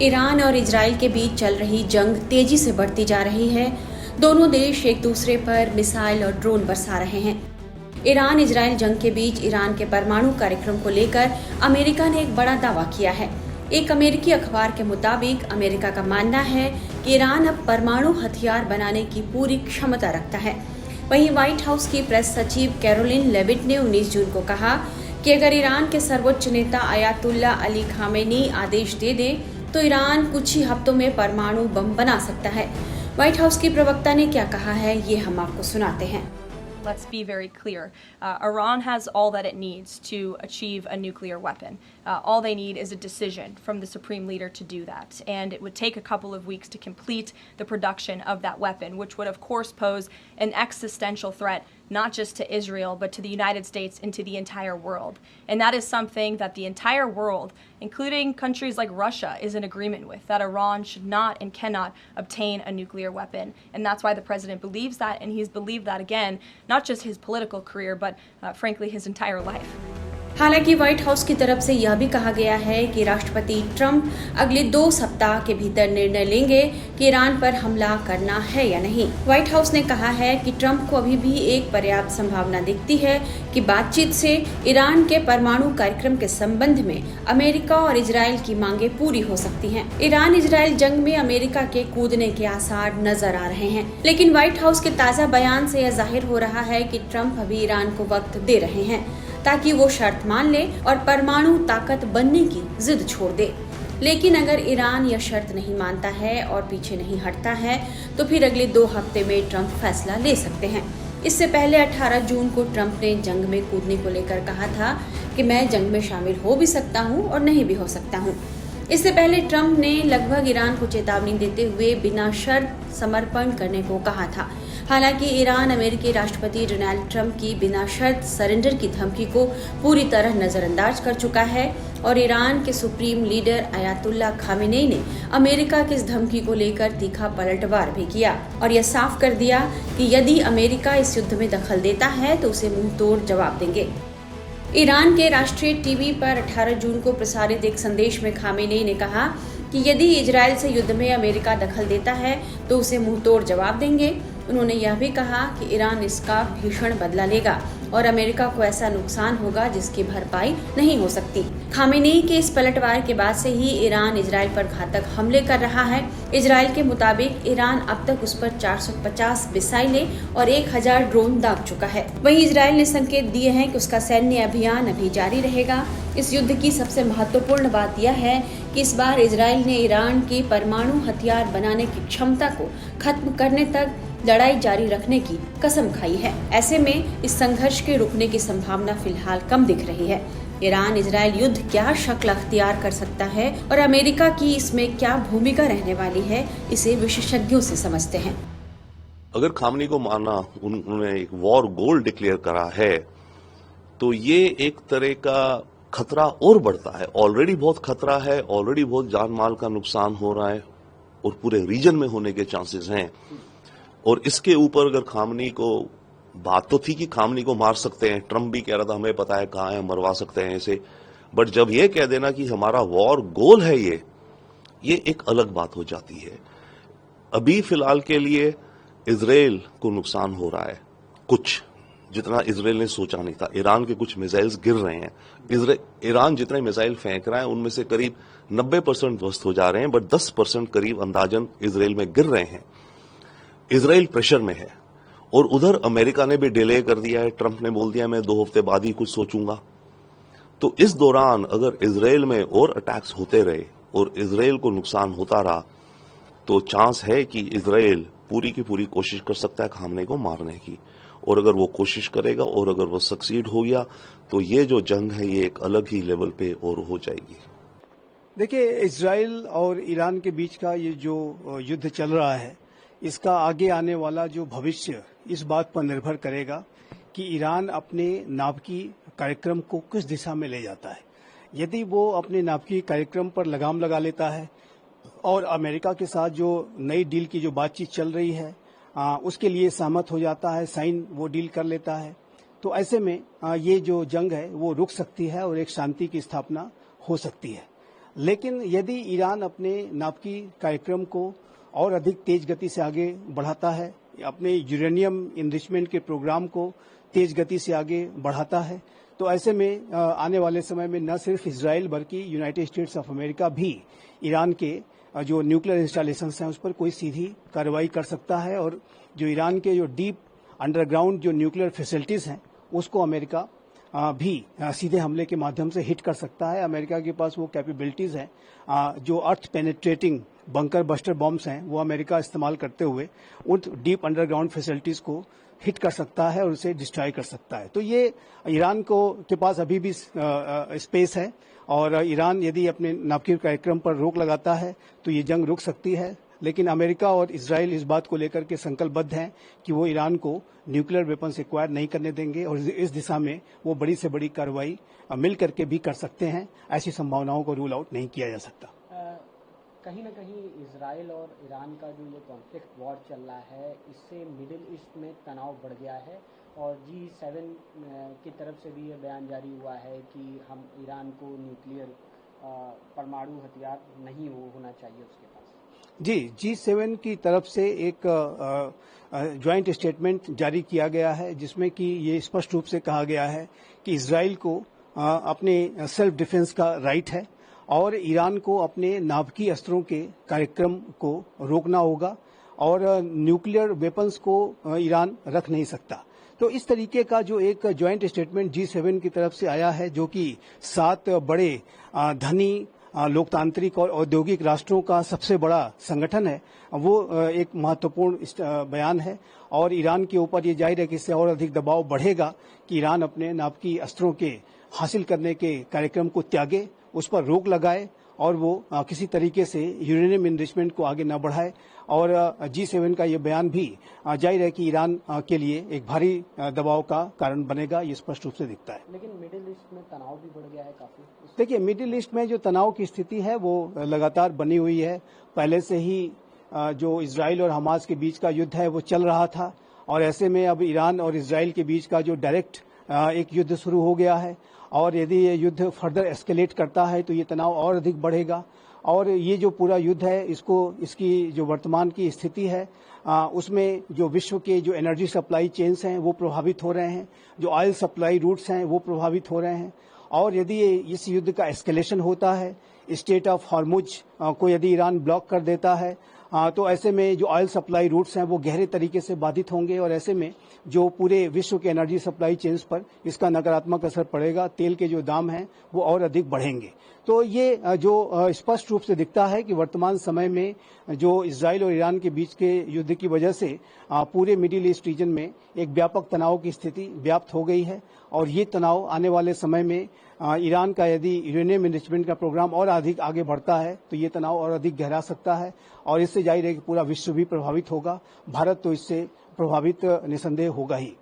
Iran और Israel के बीच चल रही जंग तेजी से बढ़ती जा रही है। दोनों देश एक दूसरे पर मिसाइल और ड्रोन बरसा रहे हैं। ईरान इजराइल जंग के बीच ईरान के परमाणु कार्यक्रम को लेकर अमेरिका ने एक बड़ा दावा किया है। एक अमेरिकी अखबार के मुताबिक अमेरिका का मानना है कि ईरान अब परमाणु हथियार बनाने की पूरी क्षमता रखता है। वहीं व्हाइट हाउस की प्रेस सचिव कैरोलिन लेविट ने 19 जून को कहा कि अगर ईरान के सर्वोच्च नेता अयातुल्ला अली खामेनी आदेश दे दे तो ईरान कुछ ही हफ्तों में परमाणु बम बना सकता है। व्हाइट हाउस की प्रवक्ता ने क्या कहा है, ये हम आपको सुनाते हैं। Let's be very clear. Iran has all that it needs to achieve a nuclear weapon. All they need is a decision from the supreme leader to do that. And it would take a couple of weeks to complete the production of that weapon, which would of course pose an existential threat, not just to Israel, but to the United States and to the entire world. And that is something that the entire world, including countries like Russia, is in agreement with, that Iran should not and cannot obtain a nuclear weapon. And that's why the president believes that, and he's believed that again, not just his political career, but frankly his entire life. हालांकि white house की तरफ से यह भी कहा गया है कि राष्ट्रपति ट्रंप अगले 2 सप्ताह के भीतर निर्णय लेंगे कि ईरान पर हमला करना है या नहीं। व्हाइट हाउस ने कहा है कि ट्रंप को अभी भी एक पर्याप्त संभावना दिखती है कि बातचीत से ईरान के परमाणु कार्यक्रम के संबंध में अमेरिका और इजराइल की मांगे पूरी हो सकती हैं। ईरान इजराइल जंग में अमेरिका के कूदने के आसार नजर आ रहे हैं, लेकिन व्हाइट हाउस के ताजा बयान से यह जाहिर हो रहा है कि ट्रंप अभी ईरान को वक्त दे रहे हैं ताकि वो शर्त मान ले और परमाणु ताकत बनने की जिद छोड़ दे। लेकिन अगर ईरान यह शर्त नहीं मानता है और पीछे नहीं हटता है तो फिर अगले 2 हफ्ते में ट्रंप फैसला ले सकते हैं। इससे पहले 18 जून को ट्रंप ने जंग में कूदने को लेकर कहा था कि मैं जंग में शामिल हो भी सकता हूं और नहीं भी हो सकता हूं। इससे पहले ट्रंप ने लगभग ईरान को चेतावनी देते हुए बिना शर्त समर्पण करने को कहा था। हालांकि ईरान अमेरिकी राष्ट्रपति डोनाल्ड ट्रंप की बिना शर्त सरेंडर की धमकी को पूरी तरह नजरअंदाज कर चुका है और ईरान के सुप्रीम लीडर अयातुल्ला खामेनी ने अमेरिका की इस धमकी को लेकर तीखा पलटवार भी किया और यह साफ कर दिया कि यदि अमेरिका इस युद्ध में दखल देता है तो उसे मुंहतोड़ जवाब देंगे। ईरान के राष्ट्रीय टीवी पर 18 जून को प्रसारित एक संदेश में खामेनी ने कहा कि यदि इजराइल से युद्ध में अमेरिका दखल देता है तो उसे मुंहतोड़ जवाब देंगे। उन्होंने यह भी कहा कि ईरान इसका भीषण बदला लेगा और अमेरिका को ऐसा नुकसान होगा जिसकी भरपाई नहीं हो सकती। खामेनी के इस पलटवार के बाद से ही ईरान इजराइल पर घातक हमले कर रहा है। इजराइल के मुताबिक ईरान अब तक उस पर 450 मिसाइलें और 1000 ड्रोन दाग चुका है। वहीं इजराइल ने संकेत दिए हैं कि उसका सैन्य अभियान अभी जारी रहेगा। इस युद्ध की सबसे महत्वपूर्ण बात यह है कि इस बार इजराइल ने ईरान की परमाणु हथियार बनाने की क्षमता को खत्म करने तक लड़ाई जारी रखने की कसम खाई है। ऐसे में इस संघर्ष के रुकने की संभावना फिलहाल कम दिख रही है। ईरान इजराइल युद्ध क्या शक्ल अख्तियार कर सकता है और अमेरिका की इसमें क्या भूमिका रहने वाली है, इसे विशेषज्ञों से समझते हैं। अगर खामनी को माना उन्होंने एक वॉर गोल डिक्लेयर करा है तो ये एक तरह का खतरा और बढ़ता है। ऑलरेडी बहुत खतरा है, ऑलरेडी बहुत जान माल का नुकसान हो रहा है और पूरे रीजन में होने के चांसेस हैं। और इसके ऊपर अगर खामनी को, बात तो थी कि खामनी को मार सकते हैं, ट्रंप भी कह रहा था हमें पता है कहाँ है, मरवा सकते हैं इसे, बट जब ये कह देना कि हमारा वॉर गोल है ये एक अलग बात हो जाती है। अभी फिलहाल के लिए इजराइल को नुकसान हो रहा है कुछ, जितना इजराइल ने सोचा नहीं था। ईरान के कुछ मिसाइल्स गिर रहे हैं। ईरान जितने मिसाइल फेंक रहा है उनमें से करीब 90% ध्वस्त हो जा रहे हैं, बट 10% करीब अंदाजन इजराइल में गिर रहे हैं। इजराइल प्रेशर में है और उधर अमेरिका ने भी डिले कर दिया है। ट्रंप ने बोल दिया मैं 2 हफ्ते बाद ही कुछ सोचूंगा। तो इस दौरान अगर इजराइल में और अटैक्स होते रहे और इजराइल को नुकसान होता रहा तो चांस है कि इजराइल पूरी की पूरी कोशिश कर सकता है खामने को मारने की। और अगर वो कोशिश करेगा और अगर वो सक्सीड हो गया तो ये जो जंग है ये एक अलग ही लेवल पे और हो जाएगी। देखिए, इजराइल और ईरान के बीच का ये जो युद्ध चल रहा है, इसका आगे आने वाला जो भविष्य इस बात पर निर्भर करेगा कि ईरान अपने नाभिकीय कार्यक्रम को किस दिशा में ले जाता है। यदि वो अपने नाभिकीय कार्यक्रम पर लगाम लगा लेता है और अमेरिका के साथ जो नई डील की जो बातचीत चल रही है उसके लिए सहमत हो जाता है, साइन वो डील कर लेता है, तो ऐसे में ये जो जंग है वो रुक सकती है और एक शांति की स्थापना हो सकती है। लेकिन यदि ईरान अपने नाभिकीय कार्यक्रम को और अधिक तेज गति से आगे बढ़ाता है, अपने यूरेनियम इनरिचमेंट के प्रोग्राम को तेज गति से आगे बढ़ाता है, तो ऐसे में आने वाले समय में न सिर्फ इजराइल बल्कि यूनाइटेड स्टेट्स ऑफ अमेरिका भी ईरान के जो न्यूक्लियर इंस्टॉलेशंस हैं उस पर कोई सीधी कार्रवाई कर सकता है और जो ईरान के जो डीप अंडरग्राउंड जो न्यूक्लियर फैसिलिटीज हैं उसको अमेरिका भी सीधे हमले के माध्यम से हिट कर सकता है। अमेरिका के पास वो कैपेबिलिटीज हैं जो अर्थ पेनिट्रेटिंग बंकर बस्टर बॉम्ब्स हैं वो अमेरिका इस्तेमाल करते हुए उन डीप अंडरग्राउंड फैसिलिटीज को हिट कर सकता है और उसे डिस्ट्रॉय कर सकता है। तो ये ईरान के पास अभी भी स्पेस है और ईरान यदि अपने नाभिकीय कार्यक्रम पर रोक लगाता है तो ये जंग रुक सकती है, लेकिन अमेरिका और इजराइल इस बात को लेकर के संकल्पबद्ध हैं कि वो ईरान को न्यूक्लियर वेपन्स एक्वायर नहीं करने देंगे और इस दिशा में वो बड़ी से बड़ी कार्रवाई मिल करके भी कर सकते हैं। ऐसी संभावनाओं को रूल आउट नहीं किया जा सकता। कहीं ना कहीं इजराइल और ईरान का जो ये कॉन्फ्लिक्ट वॉर चल रहा है इससे मिडिल ईस्ट में तनाव बढ़ गया है और G7 की तरफ से भी ये बयान जारी हुआ है कि हम ईरान को न्यूक्लियर परमाणु हथियार नहीं होना चाहिए उसके पास। जी, G7 की तरफ से एक ज्वाइंट स्टेटमेंट जारी किया गया है जिसमें कि ये स्पष्ट रूप से कहा गया है कि इजराइल को अपने सेल्फ डिफेंस का राइट है और ईरान को अपने नाभिकीय अस्त्रों के कार्यक्रम को रोकना होगा और न्यूक्लियर वेपन्स को ईरान रख नहीं सकता। तो इस तरीके का जो एक ज्वाइंट स्टेटमेंट G7 की तरफ से आया है जो कि 7 बड़े धनी लोकतांत्रिक और औद्योगिक राष्ट्रों का सबसे बड़ा संगठन है, वो एक महत्वपूर्ण बयान है और ईरान के ऊपर ये जाहिर है कि इससे और अधिक दबाव बढ़ेगा कि ईरान अपने नाभिकीय अस्त्रों के हासिल करने के कार्यक्रम को त्यागे, उस पर रोक लगाए और वो किसी तरीके से यूरेनियम इनरिचमेंट को आगे न बढ़ाए। और G7 का ये बयान भी जाहिर है कि ईरान के लिए एक भारी दबाव का कारण बनेगा, ये स्पष्ट रूप से दिखता है। लेकिन मिडिल ईस्ट में तनाव भी बढ़ गया है काफी। देखिए, मिडिल ईस्ट में जो तनाव की स्थिति है वो लगातार बनी हुई है। पहले से ही जो इजराइल और हमास के बीच का युद्ध है वो चल रहा था और ऐसे में अब ईरान और इजराइल के बीच का जो डायरेक्ट एक युद्ध शुरू हो गया है और यदि ये युद्ध फर्दर एस्केलेट करता है तो ये तनाव और अधिक बढ़ेगा और ये जो पूरा युद्ध है इसकी जो वर्तमान की स्थिति है उसमें जो विश्व के जो एनर्जी सप्लाई चेन्स हैं वो प्रभावित हो रहे हैं, जो ऑयल सप्लाई रूट्स हैं वो प्रभावित हो रहे हैं और यदि इस युद्ध का एस्केलेशन होता है, स्टेट ऑफ हॉर्मुज को यदि ईरान ब्लॉक कर देता है तो ऐसे में जो ऑयल सप्लाई रूट्स हैं वो गहरे तरीके से बाधित होंगे और ऐसे में जो पूरे विश्व के एनर्जी सप्लाई चेन्स पर इसका नकारात्मक असर पड़ेगा। तेल के जो दाम हैं वो और अधिक बढ़ेंगे। तो ये जो स्पष्ट रूप से दिखता है कि वर्तमान समय में जो इजराइल और ईरान के बीच के युद्ध की वजह से पूरे मिडिल ईस्ट रीजन में एक व्यापक तनाव की स्थिति व्याप्त हो गई है और ये तनाव आने वाले समय में ईरान का यदि यूरेनियम इनरिचमेंट का प्रोग्राम और अधिक आगे बढ़ता है तो ये तनाव और अधिक गहरा सकता है और इससे जाहिर है कि पूरा विश्व भी प्रभावित होगा। भारत तो इससे प्रभावित निसंदेह होगा ही।